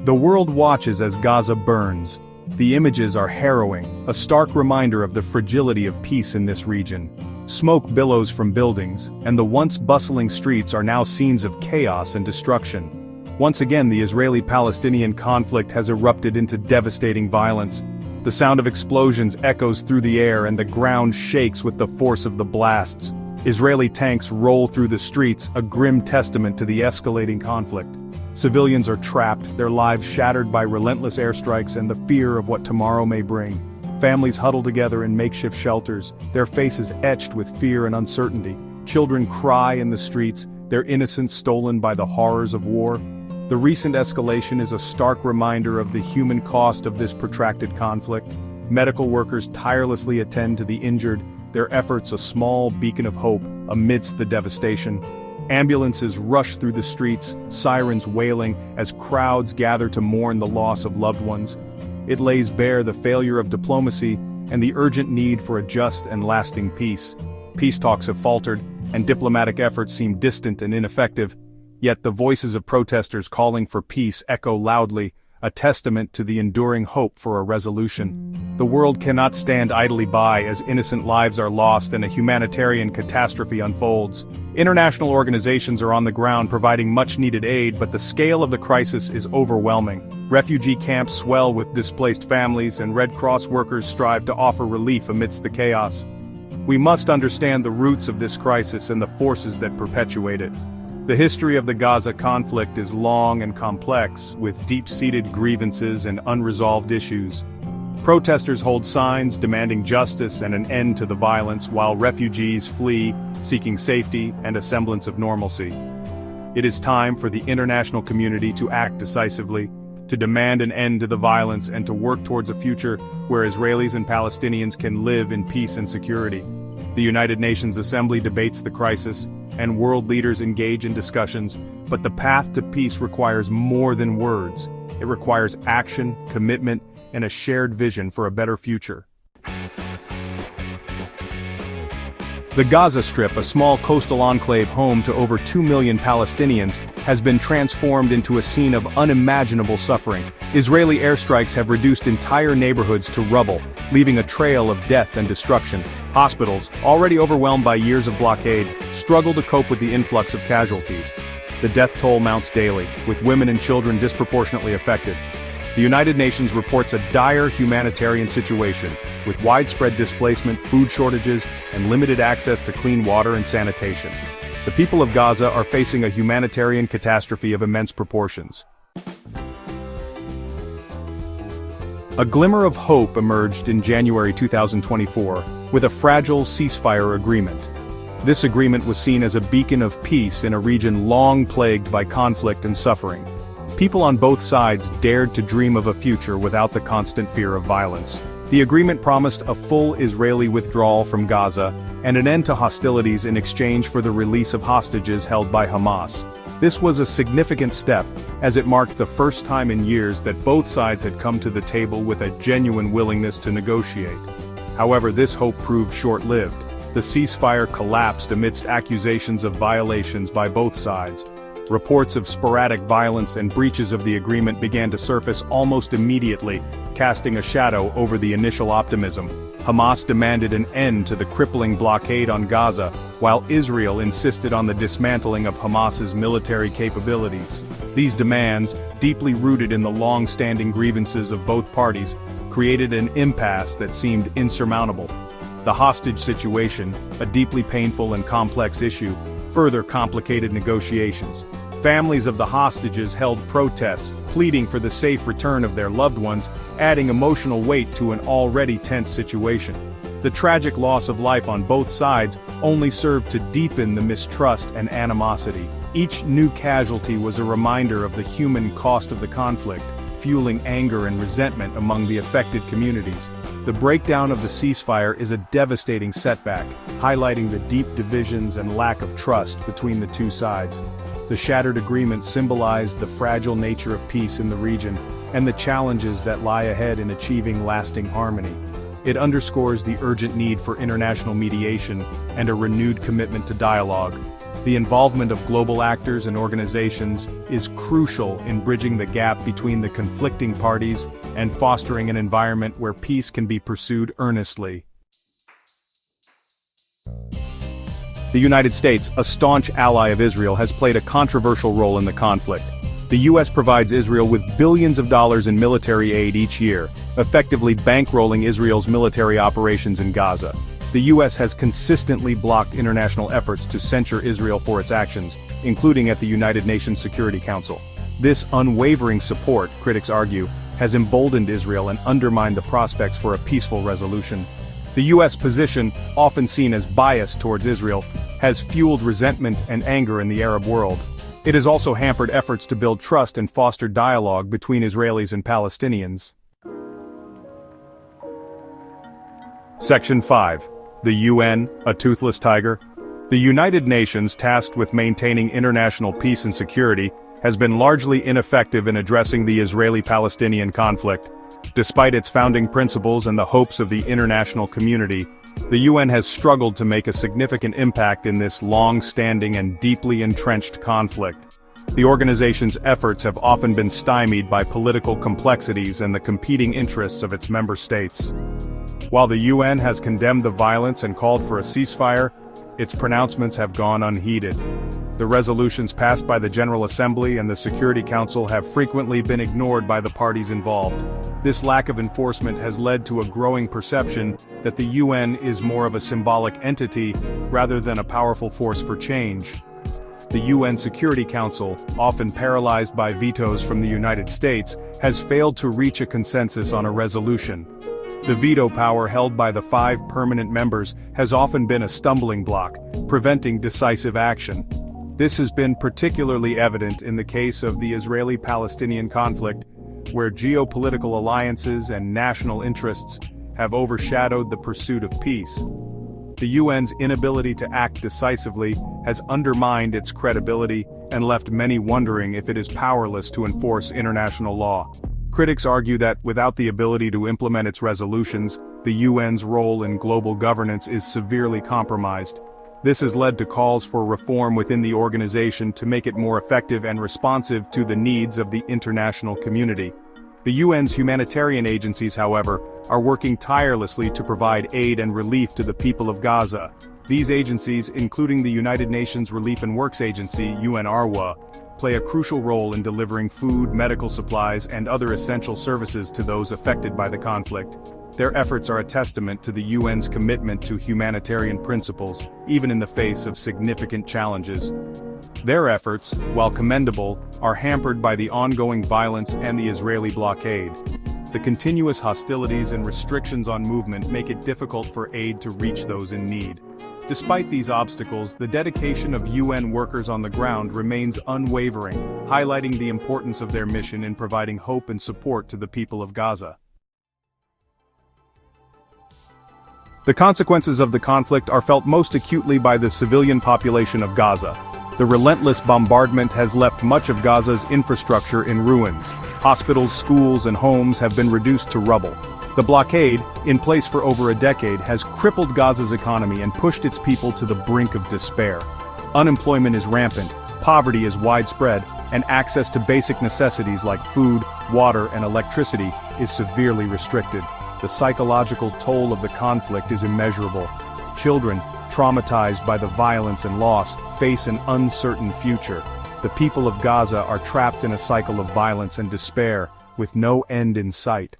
The world watches as Gaza burns. The images are harrowing, a stark reminder of the fragility of peace in this region. Smoke billows from buildings, and the once bustling streets are now scenes of chaos and destruction. Once again, the Israeli-Palestinian conflict has erupted into devastating violence. The sound of explosions echoes through the air and the ground shakes with the force of the blasts. Israeli tanks roll through the streets, a grim testament to the escalating conflict. Civilians are trapped, their lives shattered by relentless airstrikes and the fear of what tomorrow may bring. Families huddle together in makeshift shelters, their faces etched with fear and uncertainty. Children cry in the streets, their innocence stolen by the horrors of war. The recent escalation is a stark reminder of the human cost of this protracted conflict. Medical workers tirelessly attend to the injured, their efforts a small beacon of hope amidst the devastation. Ambulances rush through the streets, sirens wailing, as crowds gather to mourn the loss of loved ones. It lays bare the failure of diplomacy and the urgent need for a just and lasting peace. Peace talks have faltered, and diplomatic efforts seem distant and ineffective. Yet the voices of protesters calling for peace echo loudly, a testament to the enduring hope for a resolution. The world cannot stand idly by as innocent lives are lost and a humanitarian catastrophe unfolds. International organizations are on the ground providing much-needed aid, but the scale of the crisis is overwhelming. Refugee camps swell with displaced families, and Red Cross workers strive to offer relief amidst the chaos. We must understand the roots of this crisis and the forces that perpetuate it. The history of the Gaza conflict is long and complex, with deep-seated grievances and unresolved issues. Protesters hold signs demanding justice and an end to the violence, while refugees flee, seeking safety and a semblance of normalcy. It is time for the international community to act decisively, to demand an end to the violence and to work towards a future where Israelis and Palestinians can live in peace and security. The United Nations Assembly debates the crisis, and world leaders engage in discussions, but the path to peace requires more than words. It requires action, commitment, and a shared vision for a better future. The Gaza Strip, a small coastal enclave home to over 2 million Palestinians, has been transformed into a scene of unimaginable suffering. Israeli airstrikes have reduced entire neighborhoods to rubble, leaving a trail of death and destruction. Hospitals, already overwhelmed by years of blockade, struggle to cope with the influx of casualties. The death toll mounts daily, with women and children disproportionately affected. The United Nations reports a dire humanitarian situation, with widespread displacement, food shortages, and limited access to clean water and sanitation. The people of Gaza are facing a humanitarian catastrophe of immense proportions. A glimmer of hope emerged in January 2024, with a fragile ceasefire agreement. This agreement was seen as a beacon of peace in a region long plagued by conflict and suffering. People on both sides dared to dream of a future without the constant fear of violence. The agreement promised a full Israeli withdrawal from Gaza and an end to hostilities in exchange for the release of hostages held by Hamas. This was a significant step, as it marked the first time in years that both sides had come to the table with a genuine willingness to negotiate. However, this hope proved short-lived. The ceasefire collapsed amidst accusations of violations by both sides. Reports of sporadic violence and breaches of the agreement began to surface almost immediately, casting a shadow over the initial optimism. Hamas demanded an end to the crippling blockade on Gaza, while Israel insisted on the dismantling of Hamas's military capabilities. These demands, deeply rooted in the long-standing grievances of both parties, created an impasse that seemed insurmountable. The hostage situation, a deeply painful and complex issue, further complicated negotiations. Families of the hostages held protests, pleading for the safe return of their loved ones, adding emotional weight to an already tense situation. The tragic loss of life on both sides only served to deepen the mistrust and animosity. Each new casualty was a reminder of the human cost of the conflict, fueling anger and resentment among the affected communities. The breakdown of the ceasefire is a devastating setback, highlighting the deep divisions and lack of trust between the two sides. The shattered agreement symbolized the fragile nature of peace in the region, and the challenges that lie ahead in achieving lasting harmony. It underscores the urgent need for international mediation and a renewed commitment to dialogue. The involvement of global actors and organizations is crucial in bridging the gap between the conflicting parties and fostering an environment where peace can be pursued earnestly. The United States, a staunch ally of Israel, has played a controversial role in the conflict. The U.S. provides Israel with billions of dollars in military aid each year, effectively bankrolling Israel's military operations in Gaza. The U.S. has consistently blocked international efforts to censure Israel for its actions, including at the United Nations Security Council. This unwavering support, critics argue, has emboldened Israel and undermined the prospects for a peaceful resolution. The U.S. position, often seen as biased towards Israel, has fueled resentment and anger in the Arab world. It has also hampered efforts to build trust and foster dialogue between Israelis and Palestinians. Section 5. The UN, a toothless tiger. The United Nations, tasked with maintaining international peace and security, has been largely ineffective in addressing the Israeli-Palestinian conflict. Despite its founding principles and the hopes of the international community, the UN has struggled to make a significant impact in this long-standing and deeply entrenched conflict. The organization's efforts have often been stymied by political complexities and the competing interests of its member states. While the UN has condemned the violence and called for a ceasefire, its pronouncements have gone unheeded. The resolutions passed by the General Assembly and the Security Council have frequently been ignored by the parties involved. This lack of enforcement has led to a growing perception that the UN is more of a symbolic entity rather than a powerful force for change. The UN Security Council, often paralyzed by vetoes from the United States, has failed to reach a consensus on a resolution. The veto power held by the 5 permanent members has often been a stumbling block, preventing decisive action. This has been particularly evident in the case of the Israeli-Palestinian conflict, where geopolitical alliances and national interests have overshadowed the pursuit of peace. The UN's inability to act decisively has undermined its credibility and left many wondering if it is powerless to enforce international law. Critics argue that without the ability to implement its resolutions, the UN's role in global governance is severely compromised. This has led to calls for reform within the organization to make it more effective and responsive to the needs of the international community. The UN's humanitarian agencies, however, are working tirelessly to provide aid and relief to the people of Gaza. These agencies, including the United Nations Relief and Works Agency, UNRWA, play a crucial role in delivering food, medical supplies, and other essential services to those affected by the conflict. Their efforts are a testament to the UN's commitment to humanitarian principles, even in the face of significant challenges. Their efforts, while commendable, are hampered by the ongoing violence and the Israeli blockade. The continuous hostilities and restrictions on movement make it difficult for aid to reach those in need. Despite these obstacles, the dedication of UN workers on the ground remains unwavering, highlighting the importance of their mission in providing hope and support to the people of Gaza. The consequences of the conflict are felt most acutely by the civilian population of Gaza. The relentless bombardment has left much of Gaza's infrastructure in ruins. Hospitals, schools, and homes have been reduced to rubble. The blockade, in place for over a decade, has crippled Gaza's economy and pushed its people to the brink of despair. Unemployment is rampant, poverty is widespread, and access to basic necessities like food, water, and electricity is severely restricted. The psychological toll of the conflict is immeasurable. Children, traumatized by the violence and loss, face an uncertain future. The people of Gaza are trapped in a cycle of violence and despair, with no end in sight.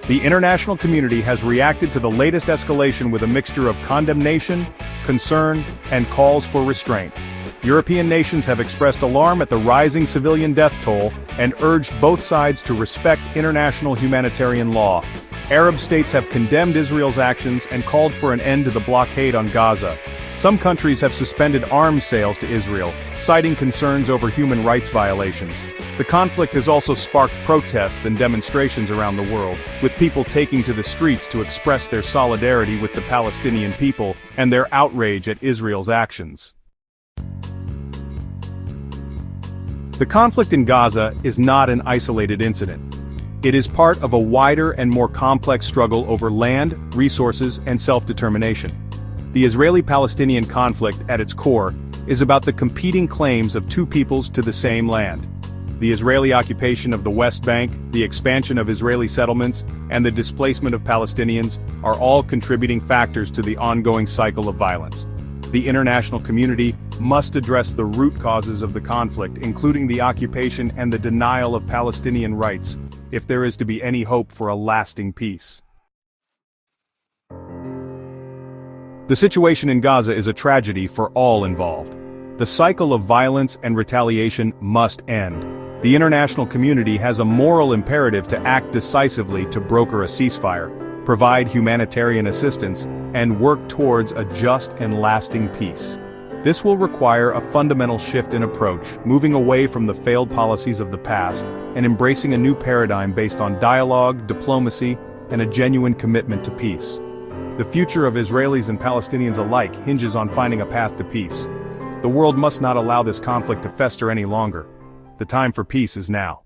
The international community has reacted to the latest escalation with a mixture of condemnation, concern, and calls for restraint. European nations have expressed alarm at the rising civilian death toll and urged both sides to respect international humanitarian law. Arab states have condemned Israel's actions and called for an end to the blockade on Gaza. Some countries have suspended arms sales to Israel, citing concerns over human rights violations. The conflict has also sparked protests and demonstrations around the world, with people taking to the streets to express their solidarity with the Palestinian people and their outrage at Israel's actions. The conflict in Gaza is not an isolated incident. It is part of a wider and more complex struggle over land, resources, and self-determination. The Israeli-Palestinian conflict, at its core, is about the competing claims of two peoples to the same land. The Israeli occupation of the West Bank, the expansion of Israeli settlements, and the displacement of Palestinians are all contributing factors to the ongoing cycle of violence. The international community must address the root causes of the conflict, including the occupation and the denial of Palestinian rights, if there is to be any hope for a lasting peace. The situation in Gaza is a tragedy for all involved. The cycle of violence and retaliation must end. The international community has a moral imperative to act decisively to broker a ceasefire, provide humanitarian assistance, and work towards a just and lasting peace. This will require a fundamental shift in approach, moving away from the failed policies of the past and embracing a new paradigm based on dialogue, diplomacy, and a genuine commitment to peace. The future of Israelis and Palestinians alike hinges on finding a path to peace. The world must not allow this conflict to fester any longer. The time for peace is now.